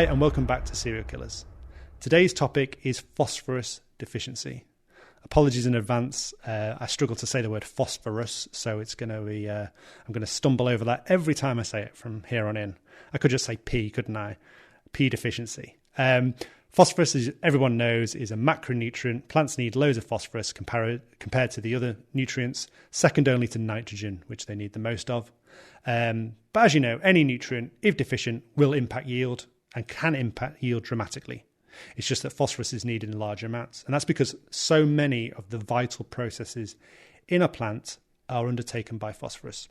Hi and welcome back to Serial Killers. Today's topic is phosphorus deficiency. Apologies in advance, I struggle to say the word phosphorus, so it's going to be, I'm going to stumble over that every time I say it from here on in. I could just say P, couldn't I? P deficiency. Phosphorus, as everyone knows, is a macronutrient. Plants need loads of phosphorus compared to the other nutrients, second only to nitrogen, which they need the most of. But as you know, any nutrient, if deficient, will impact yield and can impact yield dramatically. It's just that phosphorus is needed in larger amounts. And that's because so many of the vital processes in a plant are undertaken by phosphorus.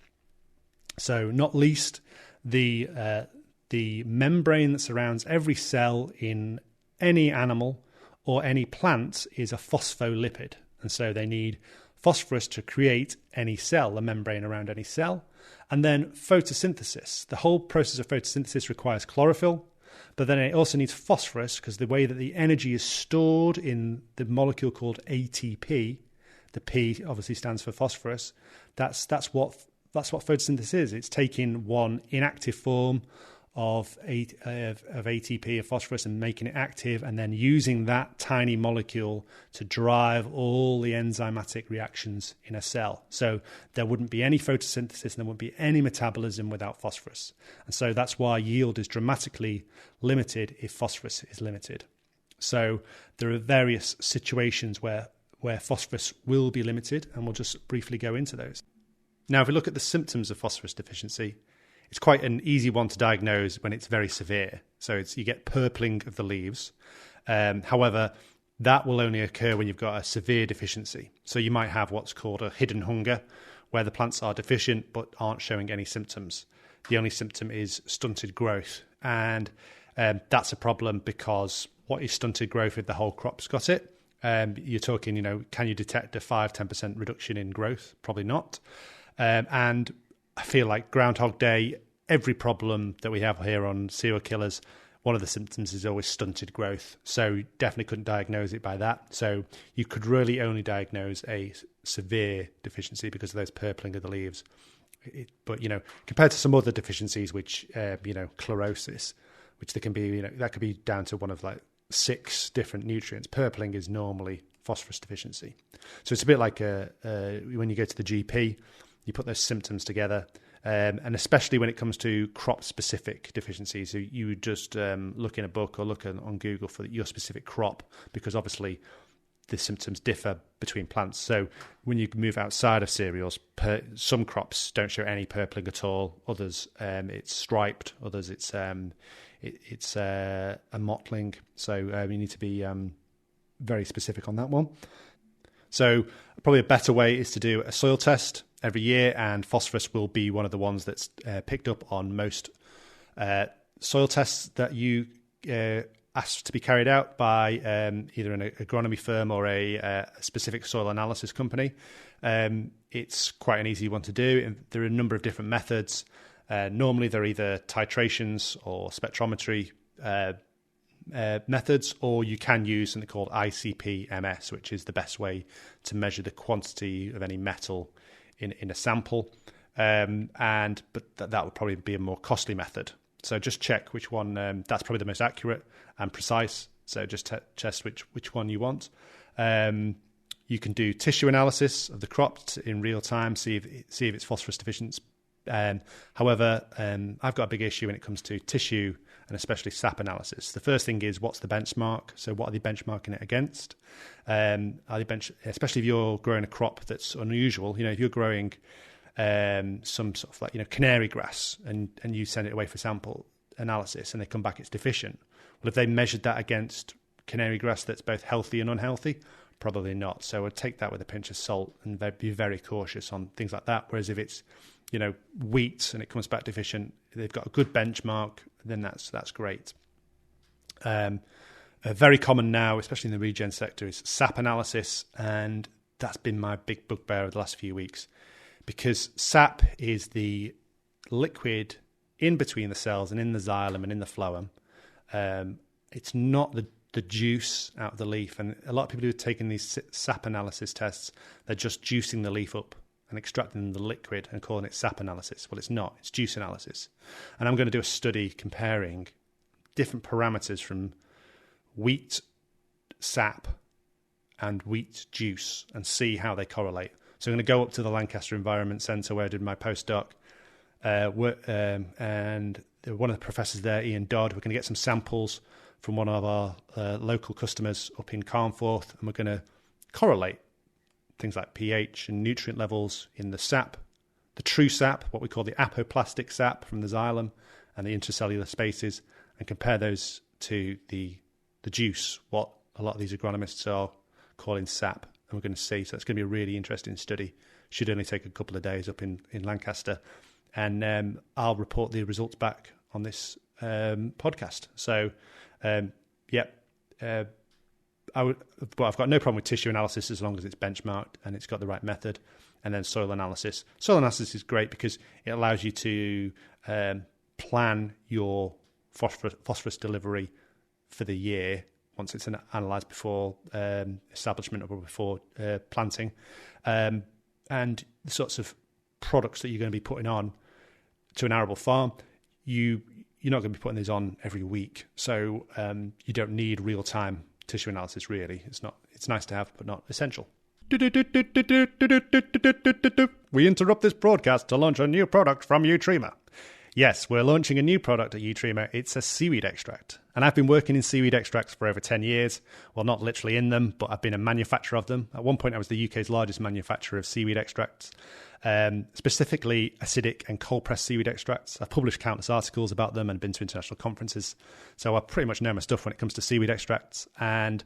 So not least the membrane that surrounds every cell in any animal or any plant is a phospholipid. And so they need phosphorus to create any cell, the membrane around any cell. And then photosynthesis. The whole process of photosynthesis requires chlorophyll, but then it also needs phosphorus because the way that the energy is stored in the molecule called ATP, the P obviously stands for phosphorus, that's what photosynthesis is. It's taking one inactive form of ATP, of phosphorus, and making it active, and then using that tiny molecule to drive all the enzymatic reactions in a cell. So there wouldn't be any photosynthesis and there wouldn't be any metabolism without phosphorus. And so that's why yield is dramatically limited if phosphorus is limited. So there are various situations where phosphorus will be limited, and we'll just briefly go into those. Now, if we look at the symptoms of phosphorus deficiency, it's quite an easy one to diagnose when it's very severe. So you get purpling of the leaves. However, that will only occur when you've got a severe deficiency. So you might have what's called a hidden hunger, where the plants are deficient but aren't showing any symptoms. The only symptom is stunted growth. And that's a problem because what is stunted growth if the whole crop's got it? You're talking, can you detect a 5-10% reduction in growth? Probably not. And I feel like Groundhog Day, every problem that we have here on Serial Killers, one of the symptoms is always stunted growth. So definitely couldn't diagnose it by that. So you could really only diagnose a severe deficiency because of those purpling of the leaves. But, compared to some other deficiencies, which, chlorosis, which there can be, that could be down to one of like 6 different nutrients. Purpling is normally phosphorus deficiency. So it's a bit like when you go to the GP, you put those symptoms together, and especially when it comes to crop-specific deficiencies, so you would just look in a book or look on Google for your specific crop, because obviously the symptoms differ between plants. So when you move outside of cereals, some crops don't show any purpling at all. Others, it's striped. Others, it's a mottling. So you need to be very specific on that one. So probably a better way is to do a soil test every year, and phosphorus will be one of the ones that's picked up on most soil tests that you ask to be carried out by either an agronomy firm or a specific soil analysis company. It's quite an easy one to do, and there are a number of different methods. Normally they're either titrations or spectrometry methods, or you can use something called ICP-MS, which is the best way to measure the quantity of any metal in a sample, but that would probably be a more costly method. So just check which one, that's probably the most accurate and precise. So just test which one you want. You can do tissue analysis of the crop in real time, see if it's phosphorus deficient. However, I've got a big issue when it comes to tissue and especially sap analysis. The first thing is, what's the benchmark? So what are they benchmarking it against? Especially if you're growing a crop that's unusual, if you're growing some sort of like, canary grass and you send it away for sample analysis and they come back it's deficient. Well, if they measured that against canary grass that's both healthy and unhealthy, probably not. So I'd take that with a pinch of salt and be very cautious on things like that. Whereas if it's wheat and it comes back deficient, they've got a good benchmark, then that's great. Very common now, especially in the regen sector, is sap analysis, and that's been my big bugbear of the last few weeks, because sap is the liquid in between the cells and in the xylem and in the phloem. It's not the juice out of the leaf, and a lot of people who are taking these sap analysis tests, they're just juicing the leaf up and extracting the liquid and calling it sap analysis. Well, it's not. It's juice analysis. And I'm going to do a study comparing different parameters from wheat sap and wheat juice and see how they correlate. So I'm going to go up to the Lancaster Environment Centre where I did my postdoc, and one of the professors there, Ian Dodd, we're going to get some samples from one of our local customers up in Carnforth, and we're going to correlate things like pH and nutrient levels in the sap, the true sap, what we call the apoplastic sap from the xylem, and the intercellular spaces, and compare those to the juice, what a lot of these agronomists are calling sap, and we're going to see. So it's going to be a really interesting study. Should only take a couple of days up in Lancaster, and I'll report the results back on this podcast. So, but I've got no problem with tissue analysis as long as it's benchmarked and it's got the right method. And then soil analysis. Soil analysis is great because it allows you to plan your phosphorus delivery for the year once it's analysed before establishment or before planting, and the sorts of products that you're going to be putting on to an arable farm. You're not going to be putting these on every week, so you don't need real-time tissue analysis. Really, it's nice to have, but not essential. We interrupt this broadcast to launch a new product from Utrema. Yes, we're launching a new product at Utrema. It's a seaweed extract. And I've been working in seaweed extracts for over 10 years. Well, not literally in them, but I've been a manufacturer of them. At one point, I was the UK's largest manufacturer of seaweed extracts, specifically acidic and cold-pressed seaweed extracts. I've published countless articles about them and been to international conferences. So I pretty much know my stuff when it comes to seaweed extracts. And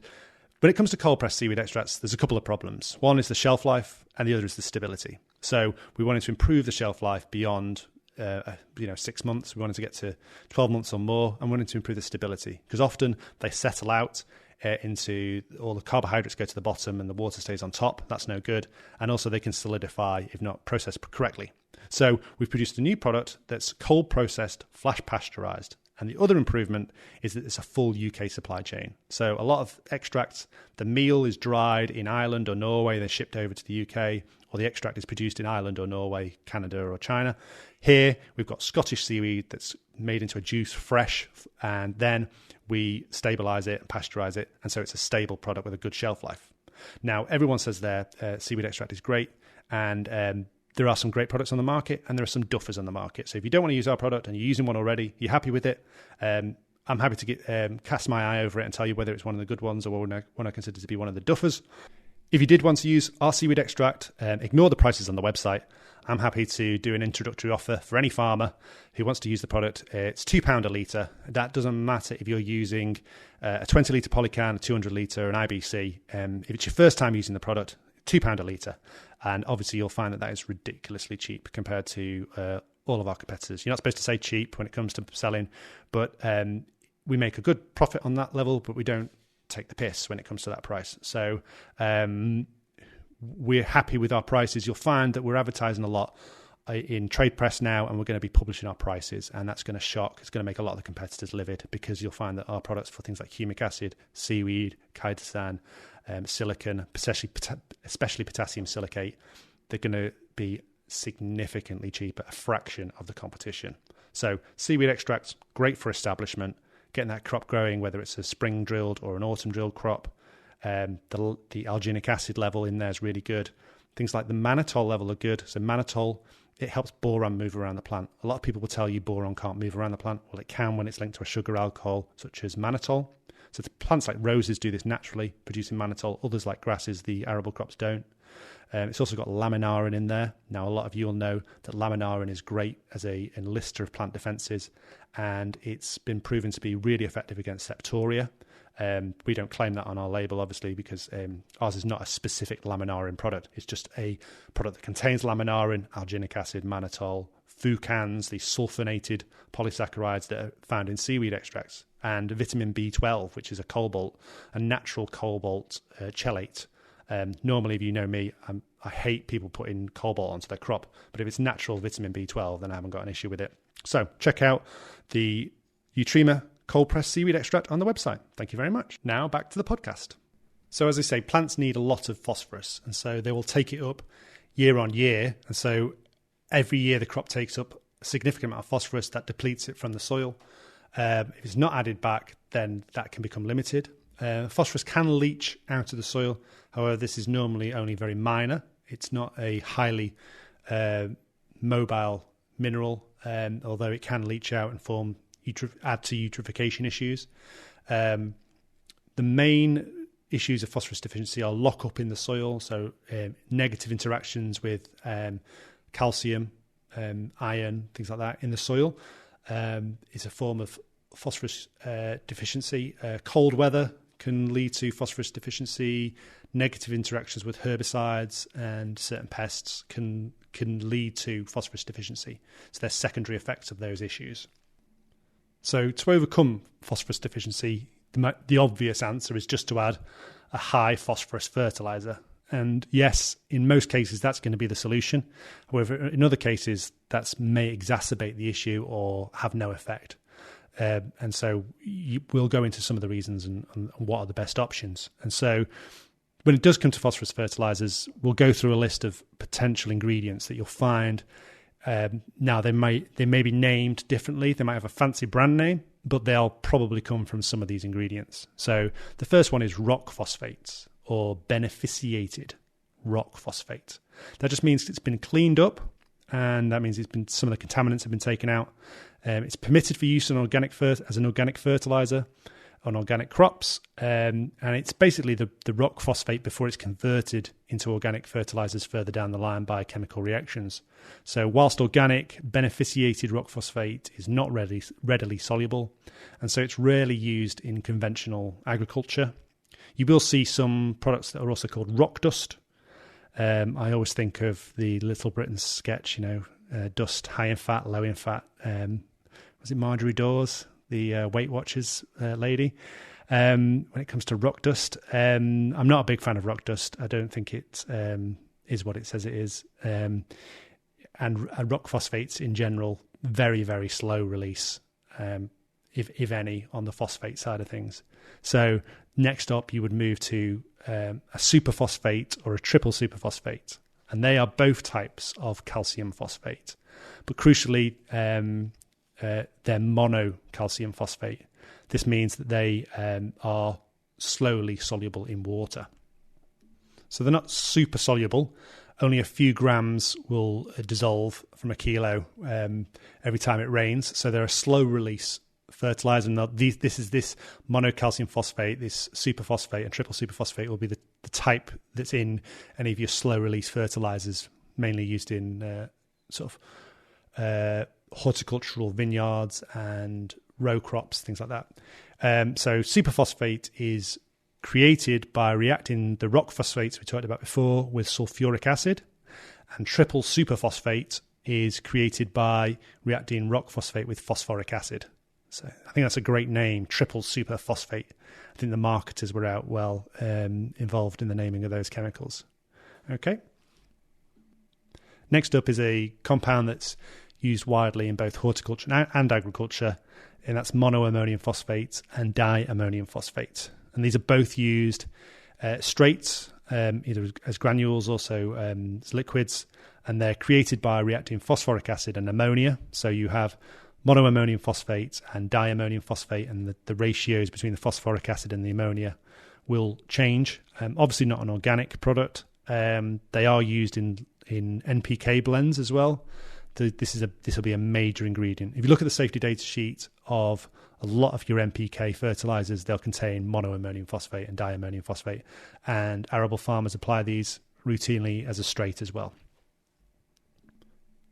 when it comes to cold-pressed seaweed extracts, there's a couple of problems. One is the shelf life, and the other is the stability. So we wanted to improve the shelf life beyond 6 months. We wanted to get to 12 months or more, and wanted to improve the stability because often they settle out into all the carbohydrates go to the bottom and the water stays on top. That's no good. And also they can solidify if not processed correctly. So we've produced a new product that's cold processed, flash pasteurized. And the other improvement is that it's a full UK supply chain. So a lot of extracts, the meal is dried in Ireland or Norway, they're shipped over to the UK, or the extract is produced in Ireland or Norway, Canada or China. Here, we've got Scottish seaweed that's made into a juice fresh, and then we stabilise it and pasteurize it, and so it's a stable product with a good shelf life. Now, everyone says their seaweed extract is great, and there are some great products on the market, and there are some duffers on the market. So if you don't want to use our product and you're using one already, you're happy with it, I'm happy to cast my eye over it and tell you whether it's one of the good ones or one I consider to be one of the duffers. If you did want to use our seaweed extract, ignore the prices on the website. I'm happy to do an introductory offer for any farmer who wants to use the product. It's £2 a litre. That doesn't matter if you're using a 20-litre polycan, a 200-litre, an IBC. If it's your first time using the product, £2 a litre. And obviously you'll find that is ridiculously cheap compared to all of our competitors. You're not supposed to say cheap when it comes to selling, but we make a good profit on that level, but we don't take the piss when it comes to that price. So we're happy with our prices. You'll find that we're advertising a lot in trade press now, and we're going to be publishing our prices, and that's going to shock. It's going to make a lot of the competitors livid because you'll find that our products for things like humic acid, seaweed, chitosan, silicon, especially potassium silicate, they're going to be significantly cheaper, a fraction of the competition. So seaweed extracts, great for establishment, getting that crop growing, whether it's a spring drilled or an autumn drilled crop. The alginic acid level in there is really good. Things like the mannitol level are good. So mannitol, it helps boron move around the plant. A lot of people will tell you boron can't move around the plant. Well, it can when it's linked to a sugar alcohol, such as mannitol. So the plants like roses do this naturally, producing mannitol. Others like grasses, the arable crops don't. It's also got laminarin in there. Now, a lot of you will know that laminarin is great as an enlister of plant defences, and it's been proven to be really effective against septoria. We don't claim that on our label, obviously, because ours is not a specific laminarin product. It's just a product that contains laminarin, alginic acid, mannitol, fucans, the sulfonated polysaccharides that are found in seaweed extracts, and vitamin B12, which is a cobalt, a natural cobalt chelate. Normally, if you know me, I hate people putting cobalt onto their crop, but if it's natural vitamin B12, then I haven't got an issue with it. So check out the Utrema cold pressed seaweed extract on the website. Thank you very much. Now back to the podcast. So as I say, plants need a lot of phosphorus, and so they will take it up year on year. And so every year the crop takes up a significant amount of phosphorus that depletes it from the soil. If it's not added back, then that can become limited. Phosphorus can leach out of the soil. However, this is normally only very minor. It's not a highly mobile mineral, although it can leach out and add to eutrophication issues. The main issues of phosphorus deficiency are lock-up in the soil, so negative interactions with calcium, iron, things like that in the soil. Is a form of phosphorus deficiency. Cold weather can lead to phosphorus deficiency. Negative interactions with herbicides and certain pests can lead to phosphorus deficiency. So there's secondary effects of those issues. So to overcome phosphorus deficiency, the obvious answer is just to add a high phosphorus fertiliser. And yes, in most cases, that's going to be the solution. However, in other cases, that may exacerbate the issue or have no effect. And so we'll go into some of the reasons and what are the best options. And so when it does come to phosphorus fertilisers, we'll go through a list of potential ingredients that you'll find. Now, they may be named differently. They might have a fancy brand name, but they'll probably come from some of these ingredients. So the first one is rock phosphates, or beneficiated rock phosphate. That just means it's been cleaned up, and that means some of the contaminants have been taken out. It's permitted for use as an organic fertiliser on organic crops, and it's basically the rock phosphate before it's converted into organic fertilisers further down the line by chemical reactions. So whilst organic, beneficiated rock phosphate is not readily soluble, and so it's rarely used in conventional agriculture. You will see some products that are also called rock dust. I always think of the Little Britain sketch, dust, high in fat, low in fat. Was it Marjorie Dawes, the Weight Watchers lady? When it comes to rock dust, I'm not a big fan of rock dust. I don't think it is what it says it is. And rock phosphates in general, very, very slow release, if any, on the phosphate side of things. So next up, you would move to a superphosphate or a triple superphosphate. And they are both types of calcium phosphate. But crucially, they're mono-calcium phosphate. This means that they are slowly soluble in water. So they're not super soluble. Only a few grams will dissolve from a kilo every time it rains. So they're a slow release fertilizer. Now, this monocalcium phosphate, this superphosphate and triple superphosphate will be the type that's in any of your slow release fertilizers, mainly used in horticultural vineyards and row crops, things like that. So superphosphate is created by reacting the rock phosphates we talked about before with sulfuric acid, and triple superphosphate is created by reacting rock phosphate with phosphoric acid. So I think that's a great name, triple superphosphate. I think the marketers were out well involved in the naming of those chemicals. Okay. Next up is a compound that's used widely in both horticulture and agriculture, and that's monoammonium phosphate and diammonium phosphate. And these are both used straight, either as granules, also as liquids, and they're created by reacting phosphoric acid and ammonia. So you have monoammonium phosphate and diammonium phosphate, and the ratios between the phosphoric acid and the ammonia will change. Obviously not an organic product. They are used in NPK blends as well. This will be a major ingredient. If you look at the safety data sheet of a lot of your NPK fertilizers, they'll contain monoammonium phosphate and diammonium phosphate, and arable farmers apply these routinely as a straight as well.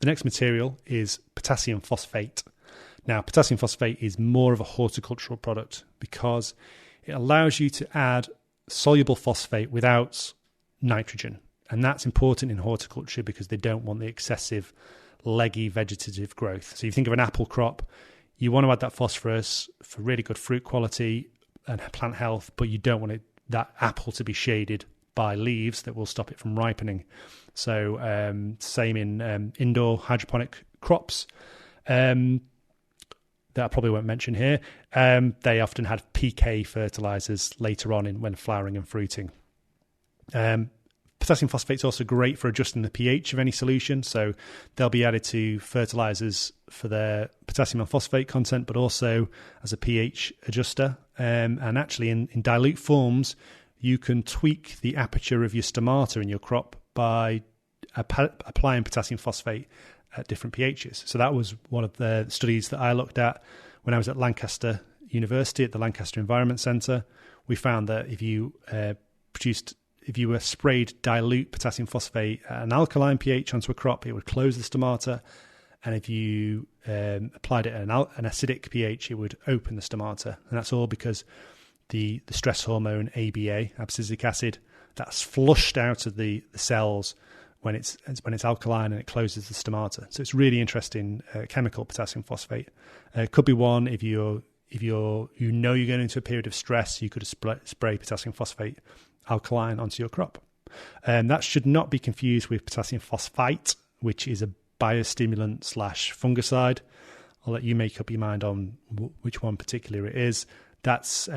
The next material is potassium phosphate. Now, potassium phosphate is more of a horticultural product because it allows you to add soluble phosphate without nitrogen, and that's important in horticulture because they don't want the excessive leggy vegetative growth. So you think of an apple crop, you want to add that phosphorus for really good fruit quality and plant health, but you don't want that apple to be shaded by leaves that will stop it from ripening. So same in indoor hydroponic crops that I probably won't mention here. They often have PK fertilizers later on when flowering and fruiting. Potassium phosphate is also great for adjusting the pH of any solution. So they'll be added to fertilizers for their potassium and phosphate content, but also as a pH adjuster. And actually in dilute forms, you can tweak the aperture of your stomata in your crop by applying potassium phosphate at different pHs. So that was one of the studies that I looked at when I was at Lancaster University at the Lancaster Environment Centre. We found that if you were sprayed dilute potassium phosphate at an alkaline pH onto a crop, it would close the stomata. And if you applied it at an acidic pH, it would open the stomata. And that's all because the stress hormone ABA, abscisic acid, that's flushed out of the cells when it's alkaline, and it closes the stomata. So it's really interesting chemical, potassium phosphate. It could be one if you're going into a period of stress, you could spray potassium phosphate alkaline onto your crop. And that should not be confused with potassium phosphate, which is a biostimulant / fungicide. I'll let you make up your mind on which one particular it is. That's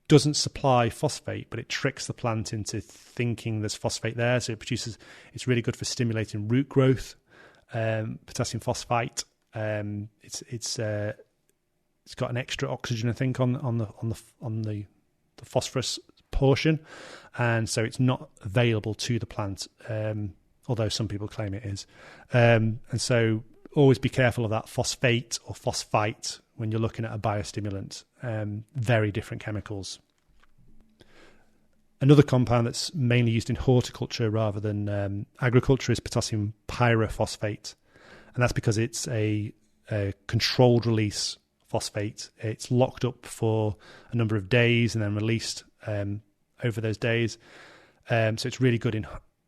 doesn't supply phosphate, but it tricks the plant into thinking there's phosphate there. So it's really good for stimulating root growth. Potassium phosphate, it's got an extra oxygen, I think, on the phosphorus portion, and so it's not available to the plant, although some people claim it is. And so always be careful of that phosphate or phosphite when you're looking at a biostimulant. Very different chemicals. Another compound that's mainly used in horticulture rather than agriculture is potassium pyrophosphate, and that's because it's a controlled release phosphate. It's locked up for a number of days and then released over those days. So it's really good in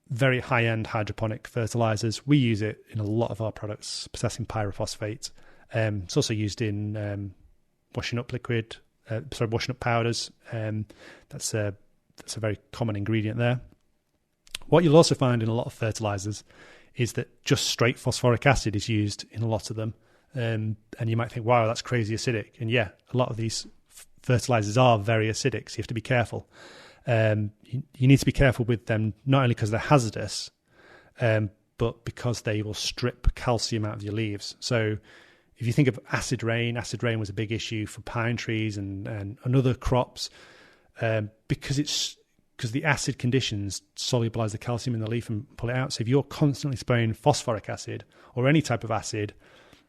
very high-end hydroponic fertilizers. We use it in a lot of our products, potassium pyrophosphate. It's also used in washing up powders. That's a very common ingredient there. What you'll also find in a lot of fertilizers is that just straight phosphoric acid is used in a lot of them. And you might think, wow, that's crazy acidic. And yeah, a lot of these fertilizers are very acidic, so you have to be careful. You need to be careful with them, not only because they're hazardous, but because they will strip calcium out of your leaves. So if you think of acid rain was a big issue for pine trees and other crops, because the acid conditions solubilize the calcium in the leaf and pull it out. So if you're constantly spraying phosphoric acid or any type of acid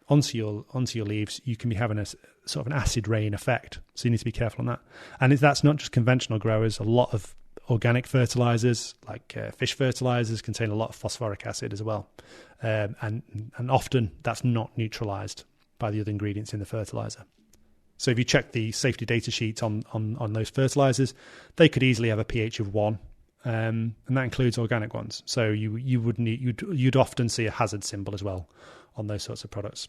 onto your leaves, you can be having a sort of an acid rain effect. So you need to be careful on that. And that's not just conventional growers. A lot of organic fertilizers, like fish fertilizers, contain a lot of phosphoric acid as well. And often that's not neutralized by the other ingredients in the fertilizer. So if you check the safety data sheet on those fertilizers, they could easily have a pH of 1, and that includes organic ones. So you'd often see a hazard symbol as well on those sorts of products.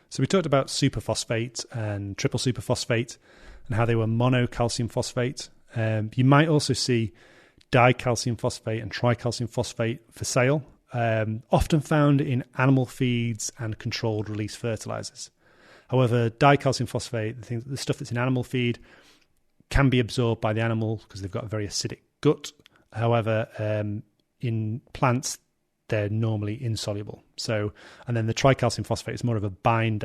So we talked about superphosphate and triple superphosphate and how they were monocalcium phosphate. You might also see dicalcium phosphate and tricalcium phosphate for sale, often found in animal feeds and controlled release fertilizers. However, dicalcium phosphate, the stuff that's in animal feed, can be absorbed by the animal because they've got a very acidic gut. However, in plants, they're normally insoluble. So, and then the tricalcium phosphate is more of a binding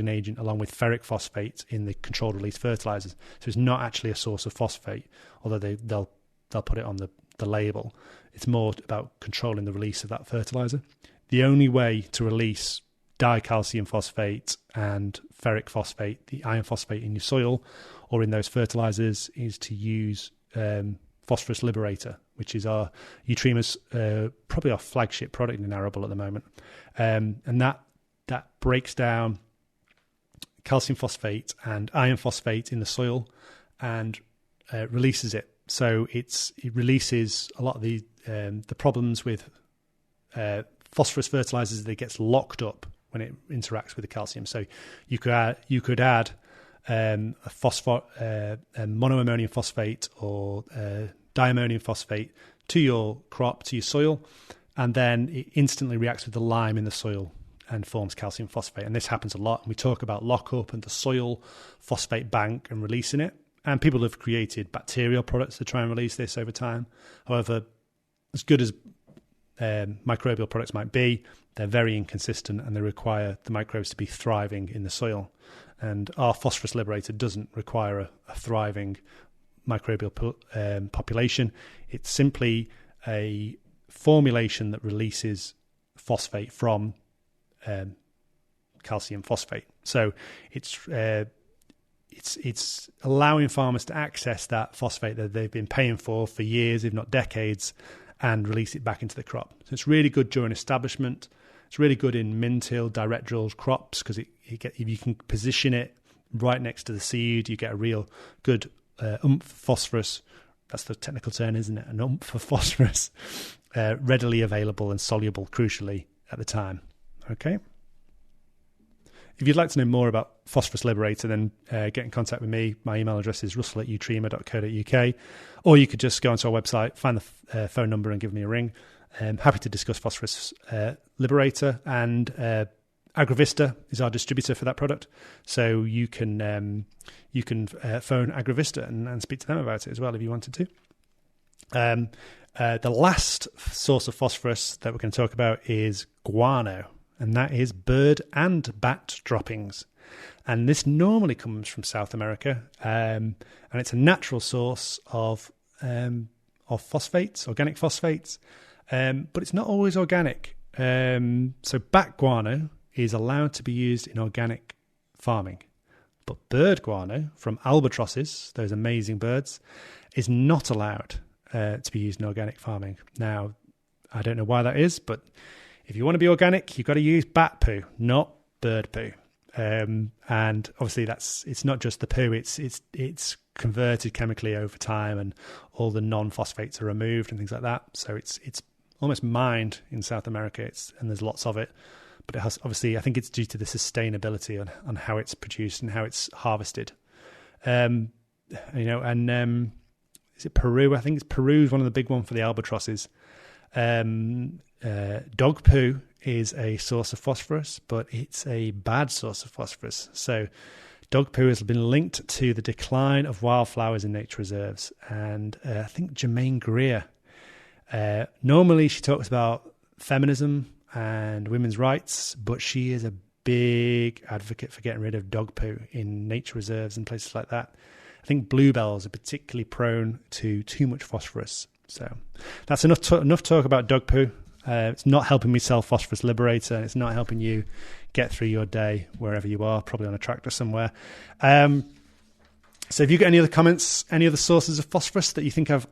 agent along with ferric phosphate in the controlled release fertilizers. So it's not actually a source of phosphate, although they'll put it on the label. It's more about controlling the release of that fertilizer. The only way to release dicalcium phosphate and ferric phosphate, the iron phosphate in your soil or in those fertilizers, is to use Phosphorus Liberator, which is our Eutrima's probably our flagship product in arable at the moment, and that breaks down calcium phosphate and iron phosphate in the soil and releases it. So it releases a lot of the problems with phosphorus fertilizers, that it gets locked up when it interacts with the calcium. So you could add a monoammonium phosphate or diammonium phosphate to your crop, to your soil, and then it instantly reacts with the lime in the soil and forms calcium phosphate. And this happens a lot. And we talk about lockup and the soil phosphate bank and releasing it. And people have created bacterial products to try and release this over time. However, as good as microbial products might be, they're very inconsistent and they require the microbes to be thriving in the soil. And our phosphorus liberator doesn't require a thriving microbial population. It's simply a formulation that releases phosphate from calcium phosphate. So it's allowing farmers to access that phosphate that they've been paying for years, if not decades, and release it back into the crop. So it's really good during establishment. It's really good in min-till, direct drilled crops because if you can position it right next to the seed, you get a real good phosphorus. That's the technical term, isn't it? An oomph for phosphorus readily available and soluble, crucially, at the time. Okay. If you'd like to know more about Phosphorus Liberator, then get in contact with me. My email address is russell@utrema.co.uk, or you could just go onto our website, find the phone number and give me a ring. I'm happy to discuss Phosphorus Liberator, and Agravista is our distributor for that product. So you can phone Agravista and speak to them about it as well if you wanted to. The last source of phosphorus that we're going to talk about is guano, and that is bird and bat droppings. And this normally comes from South America, and it's a natural source of phosphates, organic phosphates, but it's not always organic. So bat guano is allowed to be used in organic farming, but bird guano from albatrosses, those amazing birds, is not allowed to be used in organic farming. Now, I don't know why that is, but if you want to be organic, you've got to use bat poo, not bird poo. And obviously it's not just the poo, it's converted chemically over time, and all the non-phosphates are removed and things like that. So it's almost mined in South America, and there's lots of it. But it has, obviously, I think it's due to the sustainability on how it's produced and how it's harvested. Is it Peru? I think it's Peru is one of the big ones for the albatrosses. Dog poo is a source of phosphorus, but it's a bad source of phosphorus. So dog poo has been linked to the decline of wildflowers in nature reserves. And I think Germaine Greer, normally she talks about feminism and women's rights, but she is a big advocate for getting rid of dog poo in nature reserves and places like that. I think bluebells are particularly prone to too much phosphorus. So that's enough talk about dog poo. It's not helping me sell Phosphorus Liberator, and it's not helping you get through your day wherever you are, probably on a tractor somewhere. So if you've got any other comments, any other sources of phosphorus that you think I've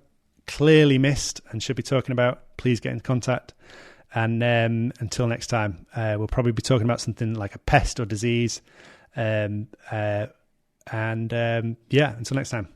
clearly missed and should be talking about, please get in contact. And until next time, we'll probably be talking about something like a pest or disease. Until next time.